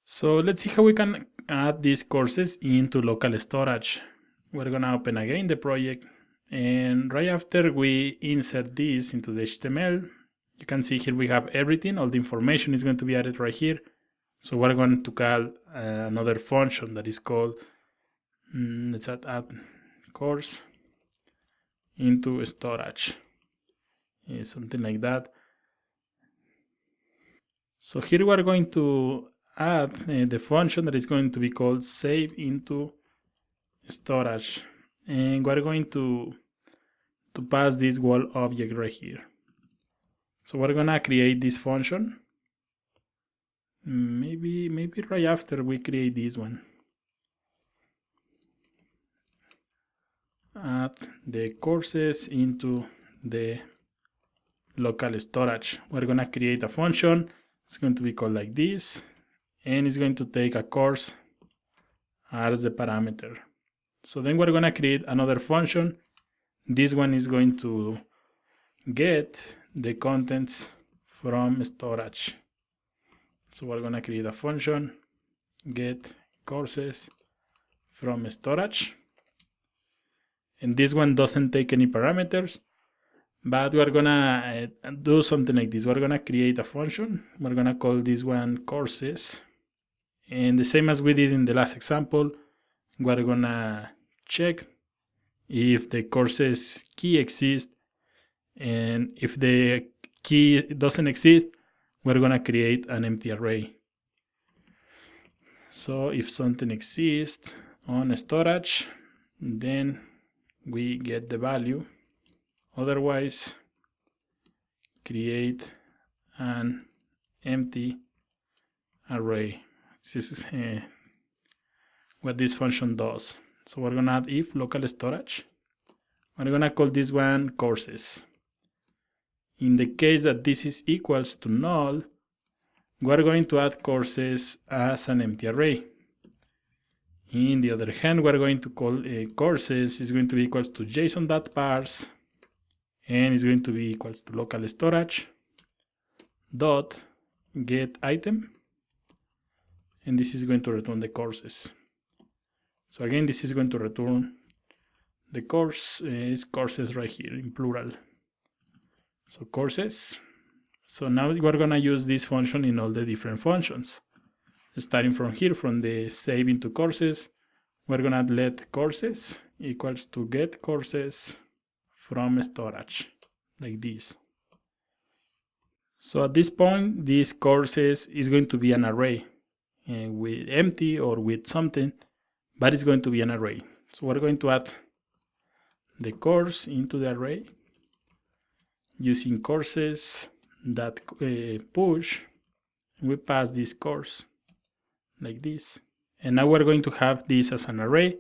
So let's see how we can add these courses into local storage. We're gonna open again the project, and right after we insert this into the HTML, you can see here we have everything. All the information is going to be added right here. So we're going to call another function that is called let's add course into storage, something like that. So here we are going to add the function that is going to be called save into storage, and we're going to pass this wall object right here. So we're gonna create this function. Maybe right after we create this one. Add the courses into the local storage. We're gonna create a function. It's going to be called like this, and it's going to take a course as the parameter. So then we're gonna create another function. This one is going to get the contents from storage. So we're gonna create a function, get courses from storage. And this one doesn't take any parameters, but we're gonna do something like this. We're gonna create a function. We're gonna call this one courses. And the same as we did in the last example, we're gonna check if the courses key exists, and if the key doesn't exist, we're gonna create an empty array. So if something exists on storage, then we get the value. Otherwise, create an empty array. This is what this function does. So we're gonna add if local storage. We're gonna call this one courses. In the case that this is equals to null, we're going to add courses as an empty array. In the other hand, we're going to call courses is going to be equals to json.parse, and is going to be equals to local storage dot get item, and this is going to return the courses. So again, this is going to return the course is courses right here in plural. So courses. So now we're gonna use this function in all the different functions. Starting from here, from the save into courses, we're gonna let courses equals to get courses from storage, like this. So at this point, this courses is going to be an array with empty or with something, but it's going to be an array. So we're going to add the course into the array using courses that push, and we pass this course like this. And now we're going to have this as an array.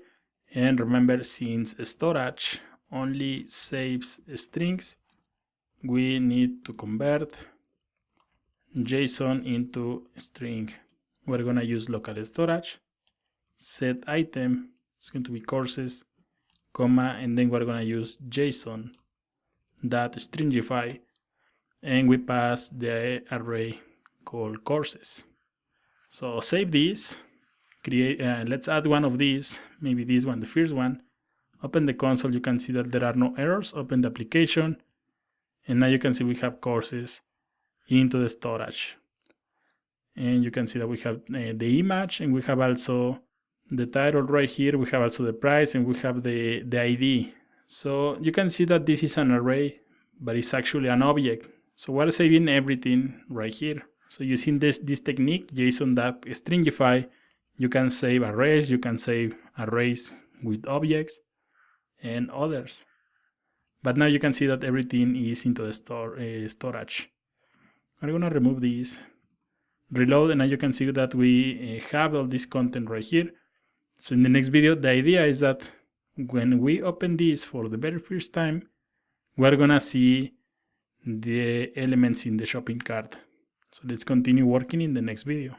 And remember, since storage only saves strings, we need to convert JSON into string. We're gonna use local storage, set item, it's going to be courses, comma, and then we're gonna use JSON that stringify, and we pass the array called courses. So save this, create, let's add one of these, maybe this one, the first one. Open the console, you can see that there are no errors. Open the application, and now you can see we have courses into the storage. And you can see that we have the image, and we have also the title right here. We have also the price, and we have the ID. So you can see that this is an array, but it's actually an object. So we're saving everything right here. So using this technique, JSON.stringify, you can save arrays, you can save arrays with objects and others. But now you can see that everything is into the storage. I'm gonna remove this, reload, and now you can see that we have all this content right here. So in the next video, the idea is that when we open this for the very first time, we're gonna see the elements in the shopping cart. So let's continue working in the next video.